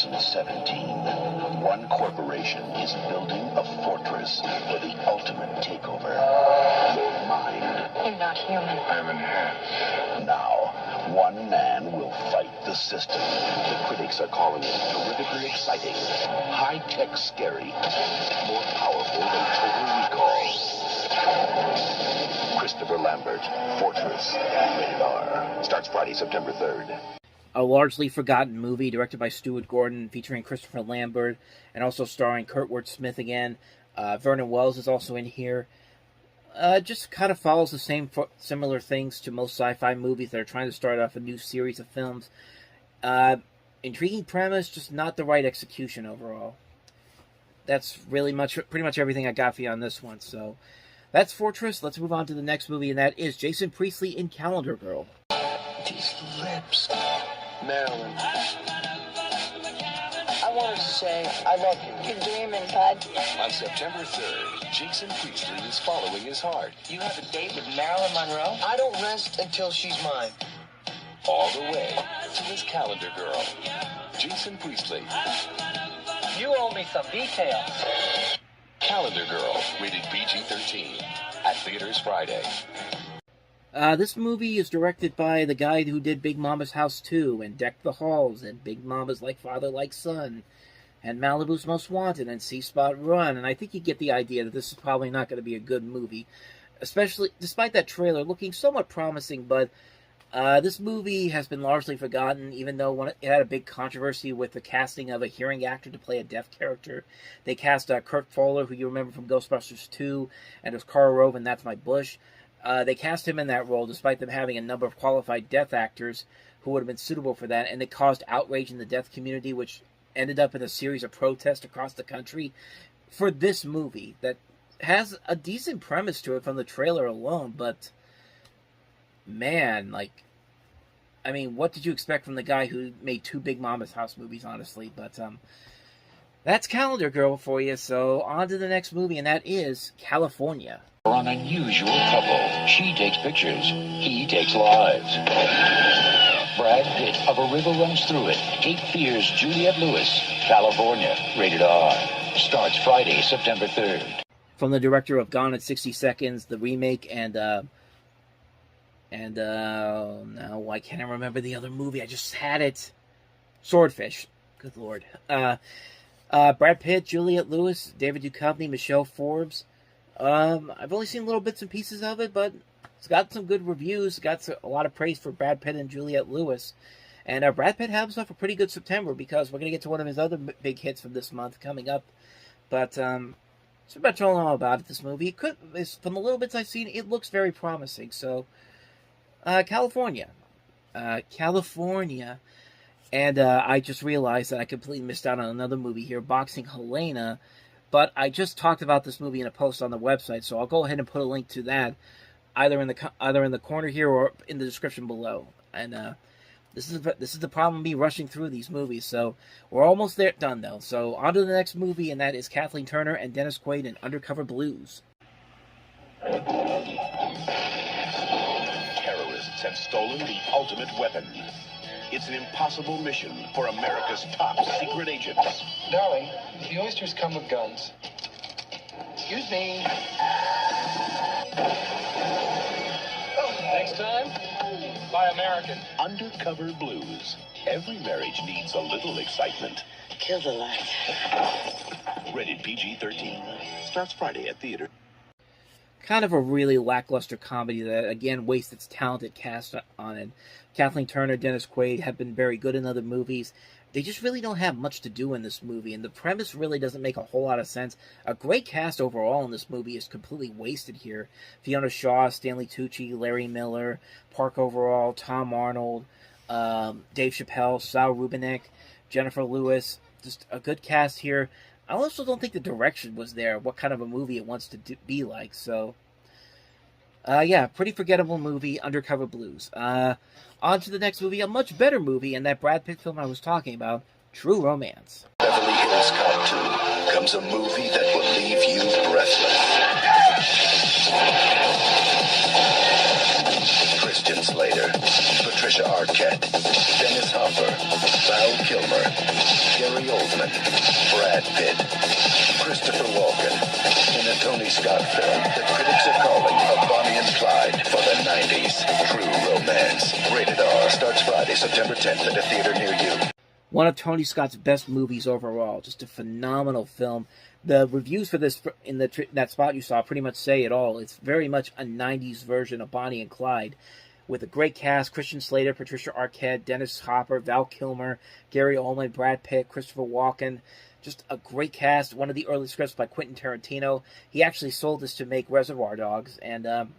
2017, one corporation is building a fortress for the ultimate takeover. Your mind. You're not human. I'm enhanced. Now, one man will fight the system. The critics are calling it terrifically exciting, high-tech scary, more powerful than Total Recall. Christopher Lambert, Fortress, rated R. Starts Friday, September 3rd. A largely forgotten movie directed by Stuart Gordon, featuring Christopher Lambert, and also starring Kurtwood Smith again. Vernon Wells is also in here. Just kind of follows the similar things to most sci-fi movies that are trying to start off a new series of films. Intriguing premise, just not the right execution overall. That's pretty much everything I got for you on this one. So that's Fortress. Let's move on to the next movie, and that is Jason Priestley in Calendar Girl. These lips. Marilyn. I wanted to say I love you. You're dreaming, bud. On September 3rd, Jason Priestley is following his heart. You have a date with Marilyn Monroe? I don't rest until she's mine. All the way to his Calendar Girl. Jason Priestley. You owe me some details. Calendar Girl, rated PG-13. At theaters Friday. This movie is directed by the guy who did Big Mama's House 2, and Deck the Halls, and Big Mama's Like Father, Like Son, and Malibu's Most Wanted, and Sea Spot Run, and I think you get the idea that this is probably not going to be a good movie, especially despite that trailer looking somewhat promising. But this movie has been largely forgotten, even though it had a big controversy with the casting of a hearing actor to play a deaf character. They cast Kurt Fuller, who you remember from Ghostbusters 2, and it was Karl Rove in That's My Bush. They cast him in that role despite them having a number of qualified deaf actors who would have been suitable for that, and it caused outrage in the deaf community, which ended up in a series of protests across the country for this movie that has a decent premise to it from the trailer alone. But man, what did you expect from the guy who made two Big Mama's House movies, honestly? But that's Calendar Girl for you. So on to the next movie, and that is California. For an unusual couple, she takes pictures, he takes lives. Brad Pitt of A River Runs Through It, Cape Fear's Juliette Lewis, California, rated R. Starts Friday, September 3rd. From the director of Gone in 60 Seconds, the remake, and now why can't I remember the other movie? I just had it. Swordfish. Good Lord. Brad Pitt, Juliette Lewis, David Duchovny, Michelle Forbes. I've only seen little bits and pieces of it, but it's got some good reviews. It got a lot of praise for Brad Pitt and Juliette Lewis. And Brad Pitt had himself a pretty good September, because we're going to get to one of his other big hits from this month coming up. But that's about all about it, this movie. From the little bits I've seen, it looks very promising. So, California. And I just realized that I completely missed out on another movie here, Boxing Helena. But I just talked about this movie in a post on the website, so I'll go ahead and put a link to that either in the corner here or in the description below. And this is the problem with me rushing through these movies. So we're almost done though. So on to the next movie, and that is Kathleen Turner and Dennis Quaid in Undercover Blues. Terrorists have stolen the ultimate weapon. It's an impossible mission for America's top secret agents. Darling, the oysters come with guns. Excuse me. Next time, buy American. Undercover Blues. Every marriage needs a little excitement. Kill the light. Rated PG-13. Starts Friday at theater. Kind of a really lackluster comedy that, again, wastes its talented cast on it. Kathleen Turner, Dennis Quaid have been very good in other movies. They just really don't have much to do in this movie, and the premise really doesn't make a whole lot of sense. A great cast overall in this movie is completely wasted here. Fiona Shaw, Stanley Tucci, Larry Miller, Park Overall, Tom Arnold, Dave Chappelle, Sal Rubinek, Jennifer Lewis. Just a good cast here. I also don't think the direction was there, what kind of a movie it wants to be like. So, pretty forgettable movie, Undercover Blues. On to the next movie, a much better movie, and that Brad Pitt film I was talking about, True Romance. Beverly Hills Cop 2 comes a movie that will leave you breathless. Christian Slater, Patricia Arquette, Dennis Hopper, Val Kilmer, Gary Oldman, Brad Pitt, Christopher Walken, in a Tony Scott film that critics are calling a Bonnie and Clyde for the 90s. True Romance. Rated R. Starts Friday, September 10th at a theater near you. One of Tony Scott's best movies overall. Just a phenomenal film. The reviews for this in that spot you saw pretty much say it all. It's very much a 90s version of Bonnie and Clyde, with a great cast: Christian Slater, Patricia Arquette, Dennis Hopper, Val Kilmer, Gary Oldman, Brad Pitt, Christopher Walken. Just a great cast. One of the early scripts by Quentin Tarantino. He actually sold this to make Reservoir Dogs, and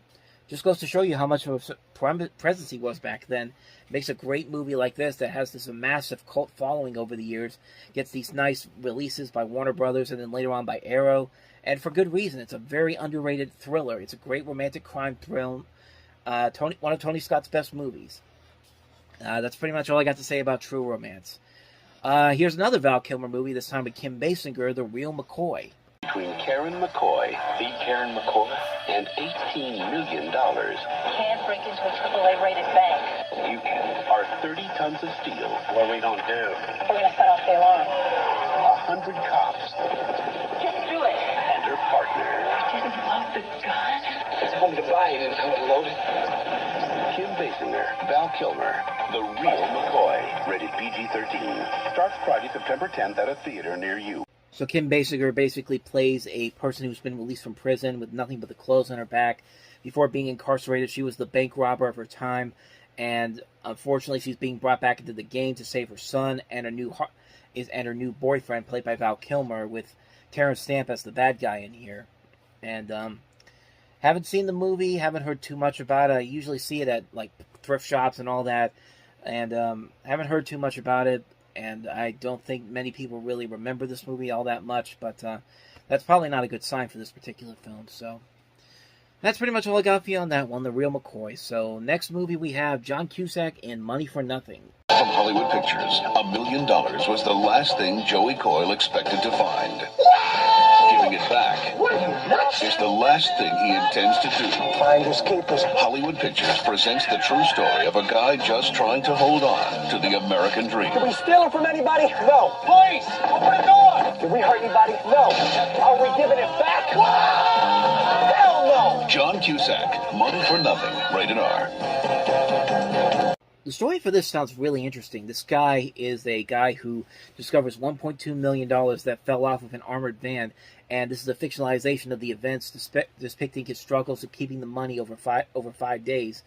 just goes to show you how much of a presence he was back then. Makes a great movie like this that has this massive cult following over the years. Gets these nice releases by Warner Brothers and then later on by Arrow. And for good reason. It's a very underrated thriller. It's a great romantic crime thrill. One of Tony Scott's best movies. That's pretty much all I got to say about True Romance. Here's another Val Kilmer movie, this time with Kim Basinger, The Real McCoy. Between Karen McCoy, the Karen McCoy, and $18 million. Can't break into a AAA-rated bank. You can. Are 30 tons of steel. What are we gonna do? We're gonna set off the alarm. 100 cops. Just do it. And her partner. Didn't you love the gun? It's home to buy it and home to load it. Kim Basinger, Val Kilmer, The Real McCoy. Rated PG-13. Starts Friday, September 10th at a theater near you. So Kim Basinger basically plays a person who's been released from prison with nothing but the clothes on her back. Before being incarcerated, she was the bank robber of her time, and unfortunately, she's being brought back into the game to save her son and her new boyfriend, played by Val Kilmer, with Terrence Stamp as the bad guy in here. And haven't seen the movie, haven't heard too much about it. I usually see it at like thrift shops and all that, and haven't heard too much about it. And I don't think many people really remember this movie all that much, but that's probably not a good sign for this particular film. So that's pretty much all I got for you on that one, The Real McCoy. So next movie we have John Cusack in Money for Nothing. From Hollywood Pictures, $1 million was the last thing Joey Coyle expected to find. Giving it back is the last thing he intends to do. Find escapers. Hollywood Pictures presents the true story of a guy just trying to hold on to the American dream. Did we steal it from anybody? No. Police! Open the door! Did we hurt anybody? No. Are we giving it back? Hell no! John Cusack, Money for Nothing, rated R. The story for this sounds really interesting. This guy is a guy who discovers $1.2 million that fell off of an armored van, and this is a fictionalization of the events depicting his struggles of keeping the money over 5 days.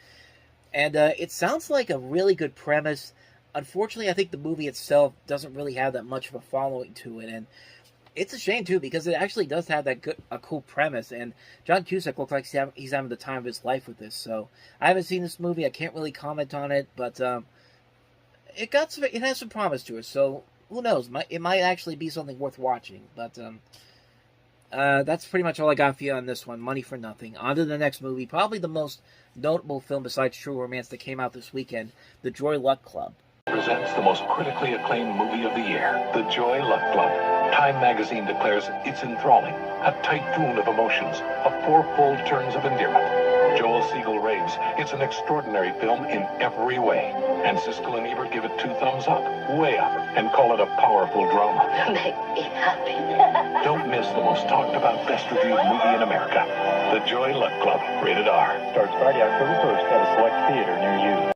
And it sounds like a really good premise. Unfortunately, I think the movie itself doesn't really have that much of a following to it, and it's a shame too, because it actually does have a cool premise, and John Cusack looks like he's having the time of his life with this. So I haven't seen this movie, I can't really comment on it, but it has some promise to it. So who knows? It might actually be something worth watching. But that's pretty much all I got for you on this one, Money for Nothing. On to the next movie, probably the most notable film besides True Romance that came out this weekend, The Joy Luck Club. Presents the most critically acclaimed movie of the year, The Joy Luck Club. Time magazine declares it's enthralling, a typhoon of emotions, a fourfold turns of endearment. Joel Siegel raves it's an extraordinary film in every way. And Siskel and Ebert give it 2 thumbs up, way up, and call it a powerful drama. Make me happy. Don't miss the most talked about, best reviewed movie in America, The Joy Luck Club, rated R. Starts Friday, October 1st at a select theater near you.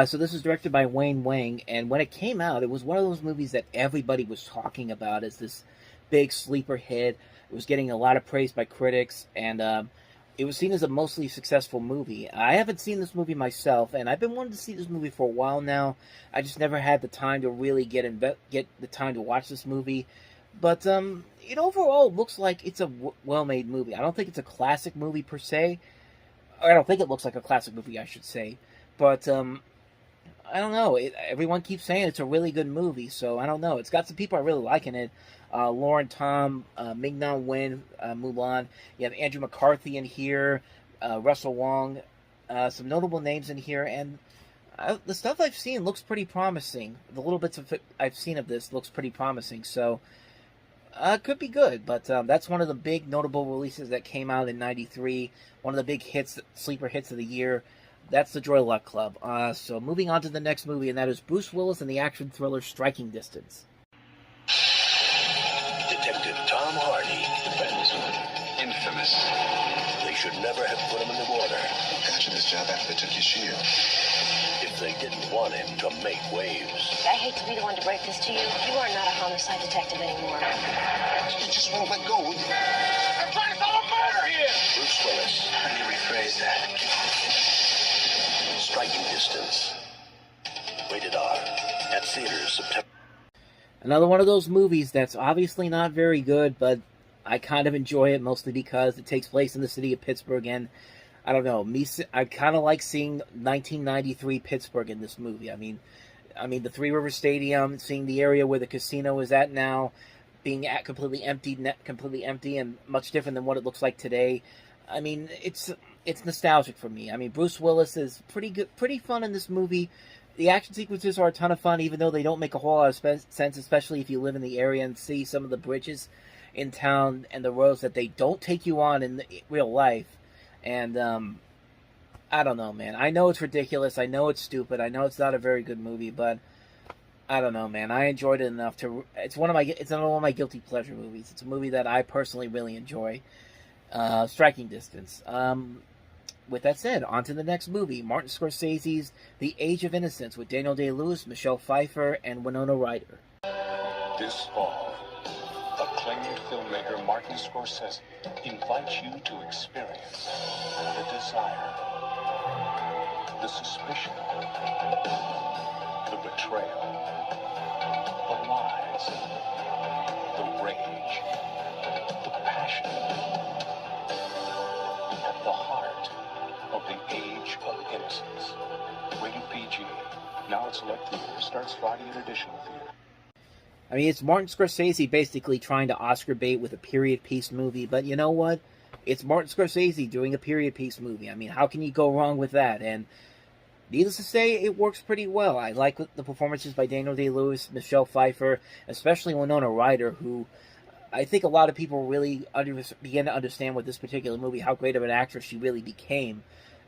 So this is directed by Wayne Wang, and when it came out, it was one of those movies that everybody was talking about as this big sleeper hit. It was getting a lot of praise by critics, and it was seen as a mostly successful movie. I haven't seen this movie myself, and I've been wanting to see this movie for a while now. I just never had the time to really get the time to watch this movie. But it overall looks like it's a well-made movie. I don't think it's a classic movie per se. Or I don't think it looks like a classic movie, I should say. But I don't know. Everyone keeps saying it's a really good movie, so I don't know. It's got some people I really like in it. Lauren Tom, Ming-Na Wen, Mulan. You have Andrew McCarthy in here, Russell Wong. Some notable names in here, and the stuff I've seen looks pretty promising. The little bits of I've seen of this looks pretty promising, so could be good. But that's one of the big notable releases that came out in '93. One of the big hits, sleeper hits of the year. That's the Joy Luck Club. So moving on to the next movie, and that is Bruce Willis and the action thriller Striking Distance. Detective Tom Hardy. Infamous. They should never have put him in the water. Imagine this job after they took your shield. If they didn't want him to make waves. I hate to be the one to break this to you. You are not a homicide detective anymore. You just won't let go, will you? I'm trying to solve a murder here! Bruce Willis. How do you rephrase that? Striking Distance. Rated R. At theaters September. Another one of those movies that's obviously not very good, but I kind of enjoy it mostly because it takes place in the city of Pittsburgh, and I don't know, I kind of like seeing 1993 Pittsburgh in this movie. I mean, the Three River Stadium, seeing the area where the casino is at now, being completely empty and much different than what it looks like today. I mean, it's nostalgic for me. I mean, Bruce Willis is pretty fun in this movie. The action sequences are a ton of fun, even though they don't make a whole lot of sense, especially if you live in the area and see some of the bridges in town and the roads that they don't take you on in real life. And, I don't know, man. I know it's ridiculous. I know it's stupid. I know it's not a very good movie, but I don't know, man. I enjoyed it enough to... It's another one of my guilty pleasure movies. It's a movie that I personally really enjoy. Striking Distance. With that said, on to the next movie. Martin Scorsese's The Age of Innocence with Daniel Day-Lewis, Michelle Pfeiffer, and Winona Ryder. This fall, acclaimed filmmaker Martin Scorsese invites you to experience the desire, the suspicion, the betrayal, the lies, the rage, the passion, at the heart of The Age of Innocence. Rated PG. Now at select theaters. Starts Friday at additional theaters. I mean, it's Martin Scorsese basically trying to Oscar bait with a period piece movie, but you know what? It's Martin Scorsese doing a period piece movie. I mean, how can you go wrong with that? And needless to say, it works pretty well. I like the performances by Daniel Day-Lewis, Michelle Pfeiffer, especially Winona Ryder, who I think a lot of people really began to understand with this particular movie how great of an actress she really became.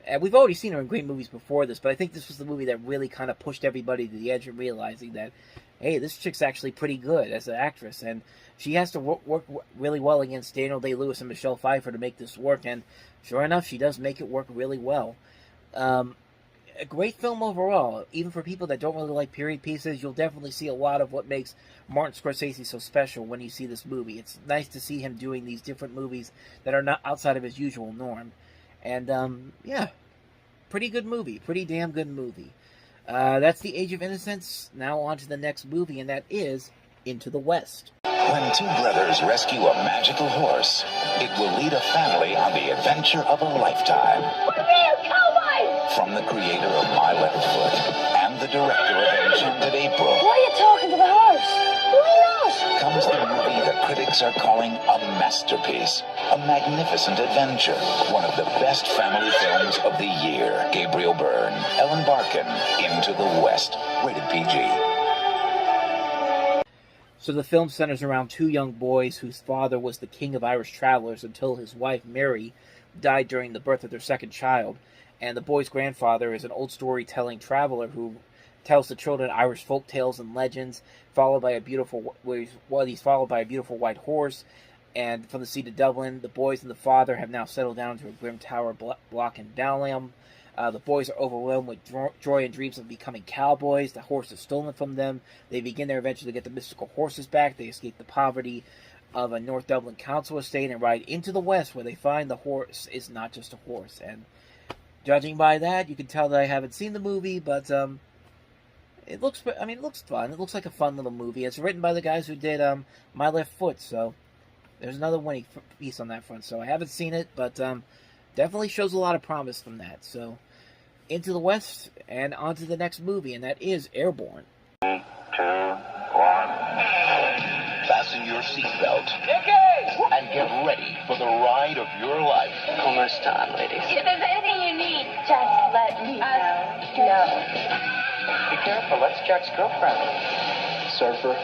And we've already seen her in great movies before this, but I think this was the movie that really kind of pushed everybody to the edge of realizing that, hey, this chick's actually pretty good as an actress, and she has to work really well against Daniel Day-Lewis and Michelle Pfeiffer to make this work, and sure enough, she does make it work really well. A great film overall. Even for people that don't really like period pieces, you'll definitely see a lot of what makes Martin Scorsese so special when you see this movie. It's nice to see him doing these different movies that are not outside of his usual norm. And, yeah, pretty good movie. Pretty damn good movie. That's The Age of Innocence. Now on to the next movie, and that is Into the West. When two brothers rescue a magical horse, it will lead a family on the adventure of a lifetime. We're real cowboys! From the creator of My Left Foot and the director of Enchanted April Why are you talking to the horse? Why not? comes the movie that critics are calling a masterpiece, a magnificent adventure, one of the best family films of the year. Gabriel Byrne, Ellen Barkin, Into the West, rated PG. So the film centers around two young boys whose father was the king of Irish travelers until his wife, Mary, died during the birth of their second child. And the boy's grandfather is an old storytelling traveler who tells the children Irish folk tales and legends, followed by a beautiful white horse. And from the sea to Dublin, the boys and the father have now settled down to a grim tower block in Ballium. The boys are overwhelmed with joy and dreams of becoming cowboys. The horse is stolen from them. They begin their adventure to get the mystical horses back. They escape the poverty of a North Dublin council estate and ride into the West, where they find the horse is not just a horse. And judging by that, you can tell that I haven't seen the movie, but it looks fun. It looks like a fun little movie. It's written by the guys who did My Left Foot, so there's another winning piece on that front. So I haven't seen it, but definitely shows a lot of promise from that. So Into the West, and on to the next movie, and that is Airborne. 3, 2, 1. Fasten your seatbelt and get ready for the ride of your life. Como esta, ladies? If there's anything you need, just let me know. Be careful, that's Jack's girlfriend. Surfer.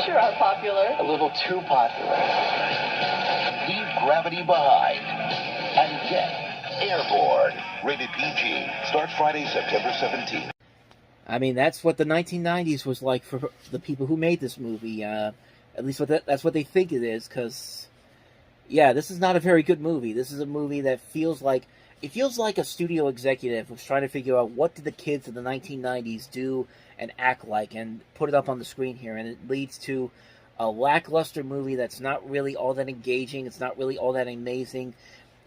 Sure are popular. A little too popular. Leave gravity behind and get Airborne. Rated PG. Starts Friday, September 17th. I mean, that's what the 1990s was like for the people who made this movie. At least that's what they think it is, because, yeah, this is not a very good movie. This is a movie that feels like a studio executive was trying to figure out what did the kids of the 1990s do and act like, and put it up on the screen here, and it leads to a lackluster movie that's not really all that engaging, it's not really all that amazing.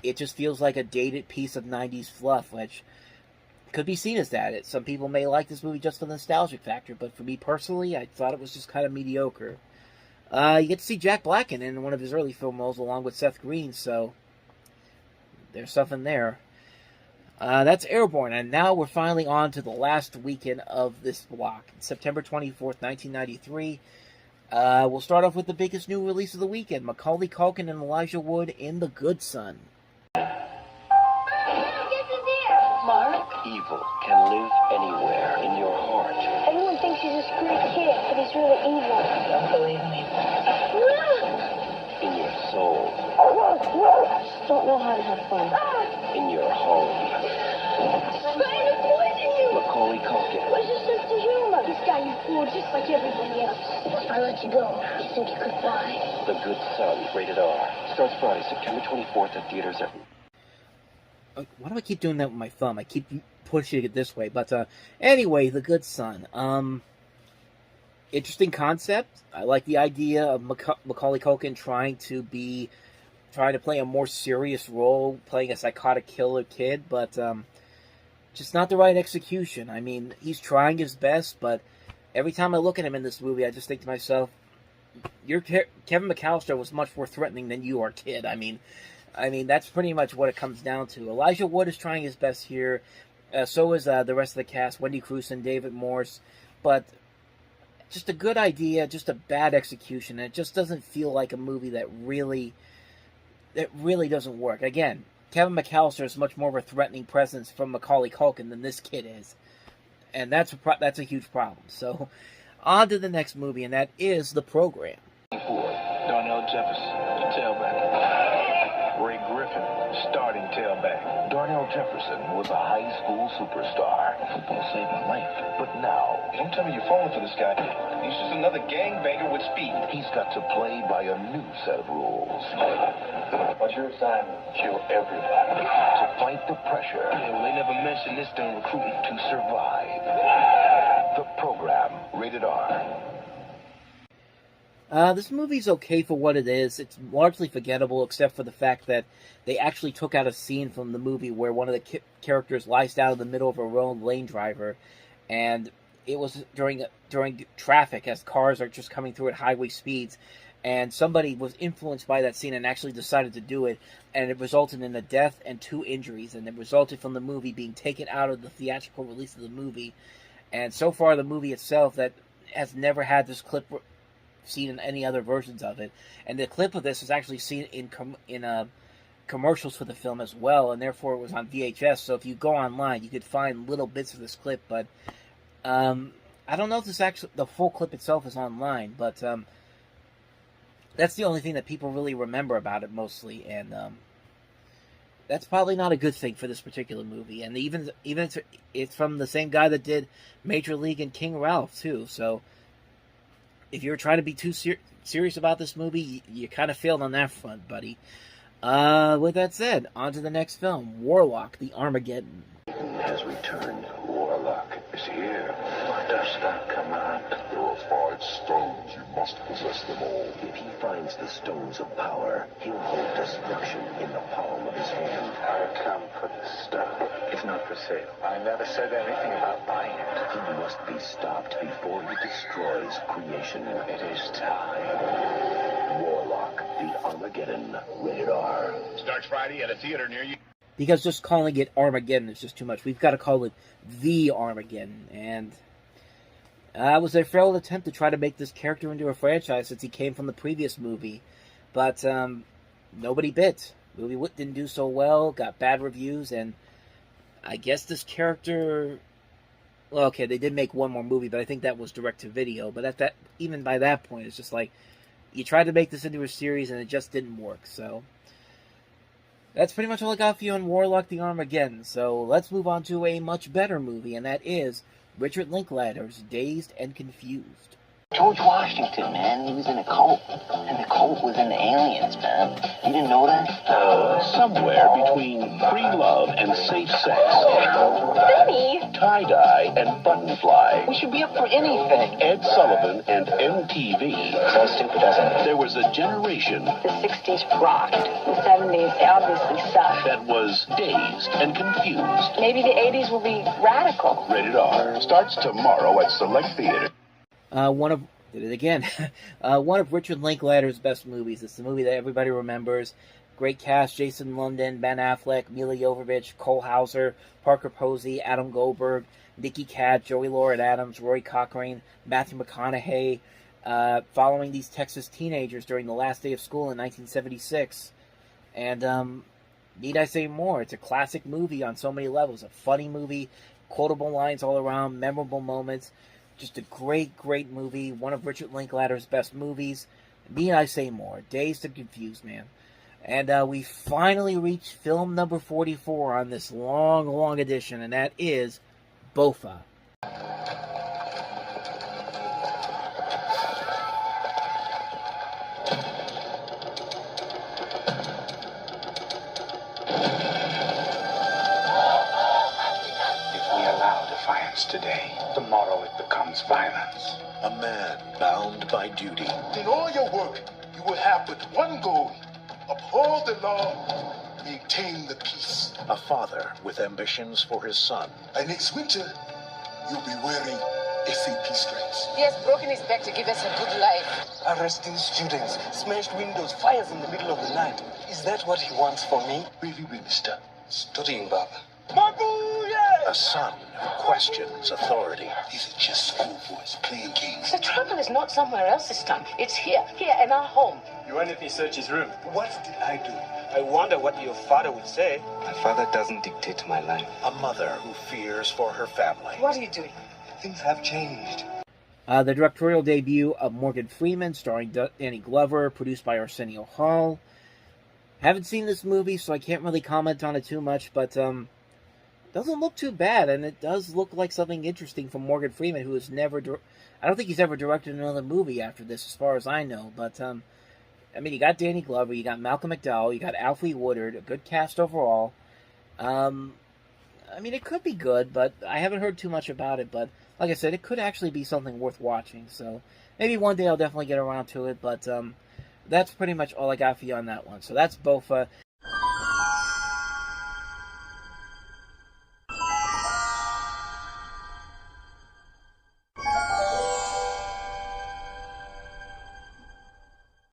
It just feels like a dated piece of 90s fluff, which could be seen as that. Some people may like this movie just for the nostalgic factor, but for me personally, I thought it was just kind of mediocre. You get to see Jack Black in one of his early film roles along with Seth Green, so there's something there. That's Airborne, and now we're finally on to the last weekend of this block, September 24th, 1993. We'll start off with the biggest new release of the weekend, Macaulay Culkin and Elijah Wood in The Good Son. Mark? Evil can live anywhere in your heart. Everyone thinks he's a sweet kid, but he's really evil. Don't believe me. In your soul. Don't know how to have fun. In your home. Trying to poison you! Macaulay Culkin. Where's your sense of humor? This guy you fooled just like everybody else. If I let you go, you think you could fly? The Good Son, rated R. Starts Friday, September 24th at theaters everywhere. Why do I keep doing that with my thumb? I keep pushing it this way. But anyway, The Good Son. Interesting concept. I like the idea of Macaulay Culkin trying to play a more serious role, playing a psychotic killer kid, but just not the right execution. I mean, he's trying his best, but every time I look at him in this movie, I just think to myself, Kevin McAllister was much more threatening than you are, kid. I mean, that's pretty much what it comes down to. Elijah Wood is trying his best here. So is the rest of the cast, Wendy Crewson, David Morse. But just a good idea, just a bad execution. And it just doesn't feel like a movie that really doesn't work. Again, Kevin McAllister is much more of a threatening presence from Macaulay Culkin than this kid is. And that's a huge problem. So, on to the next movie, and that is The Program. Darnell Jefferson, tailback. Ray Griffin, starting tailback. Darnell Jefferson was a high school superstar. Football saved my life. But now, Don't tell me you're falling for this guy. He's just another gangbanger with speed. he's got to play by a new set of rules. What's your assignment? Kill everybody. To fight the pressure. Yeah, well, they never mentioned this during recruiting. To survive. The Program, rated R. This movie's okay for what it is. It's largely forgettable, except for the fact that they actually took out a scene from the movie where one of the characters lies down in the middle of a road lane driver, and it was during traffic as cars are just coming through at highway speeds, and somebody was influenced by that scene and actually decided to do it, and it resulted in a death and 2 injuries, and it resulted from the movie being taken out of the theatrical release of the movie. And so far, the movie itself that has never had this clip seen in any other versions of it, and the clip of this was actually seen in commercials for the film as well, and therefore it was on VHS. So if you go online, you could find little bits of this clip, but I don't know if the full clip itself is online, but that's the only thing that people really remember about it mostly, and that's probably not a good thing for this particular movie. And even it's from the same guy that did Major League and King Ralph too, so if you're trying to be too serious about this movie, you kind of failed on that front, buddy. With that said, on to the next film, Warlock, the Armageddon. Has returned. Warlock is here. What does that command? There are 5 stones. You must possess them all. If he finds the stones of power, he'll hold destruction in the palm of his hand. I come for this stuff. It's not for sale. I never said anything about buying it. He must be stopped before he destroys creation. It is time. Warlock, the Armageddon, rated R. Starts Friday at a theater near you. Because just calling it Armageddon is just too much. We've got to call it The Armageddon. And it was a failed attempt to try to make this character into a franchise since he came from the previous movie. But nobody bit. Movie didn't do so well, got bad reviews, and I guess this character... Well, okay, they did make one more movie, but I think that was direct-to-video. But even by that point, it's just like, you tried to make this into a series, and it just didn't work, so... That's pretty much all I got for you on Warlock the Armageddon. So let's move on to a much better movie, and that is Richard Linklater's Dazed and Confused. George Washington, man, he was in a cult. And the cult was in the aliens, man. You didn't know that? Somewhere between free love and safe sex. Benny! Tie-dye and buttonfly. We should be up for anything. Ed Sullivan and MTV. Sounds stupid, doesn't it? There was a generation The 60s rocked. The 70s obviously sucked. that was dazed and confused. Maybe the 80s will be radical. Rated R. Starts tomorrow at select theaters. One of Richard Linklater's best movies. It's the movie that everybody remembers. Great cast: Jason London, Ben Affleck, Mila Jovovich, Cole Hauser, Parker Posey, Adam Goldberg, Nicky Katt, Joey Lauren Adams, Roy Cochrane, Matthew McConaughey, following these Texas teenagers during the last day of school in 1976. And need I say more? It's a classic movie on so many levels. A funny movie, quotable lines all around, memorable moments. Just a great, great movie. One of Richard Linklater's best movies. Need I say more? Dazed and Confused, man. And we finally reached film number 44 on this long, long edition, and that is Bofa. Today. Tomorrow it becomes violence. A man bound by duty. In all your work, you will have but one goal. Uphold the law, maintain the peace. A father with ambitions for his son. And next winter, you'll be wearing SAP stripes. He has broken his back to give us a good life. Arresting students, smashed windows, fires in the middle of the night. Is that what he wants for me? Where have you been, mister? Studying, Baba. A son who questions authority. These are just schoolboys playing games. The trouble is not somewhere else this time. It's here in our home. You went in search his room. What did I do? I wonder what your father would say. My father doesn't dictate my life. A mother who fears for her family. What are you doing? Things have changed. The directorial debut of Morgan Freeman, starring Danny Glover, produced by Arsenio Hall. Haven't seen this movie, so I can't really comment on it too much, but doesn't look too bad, and it does look like something interesting from Morgan Freeman, who has never... I don't think he's ever directed another movie after this, as far as I know, but, I mean, you got Danny Glover, you got Malcolm McDowell, you got Alfre Woodard, a good cast overall. I mean, it could be good, but I haven't heard too much about it, but, like I said, it could actually be something worth watching, so maybe one day I'll definitely get around to it, but, that's pretty much all I got for you on that one. So that's Bofa.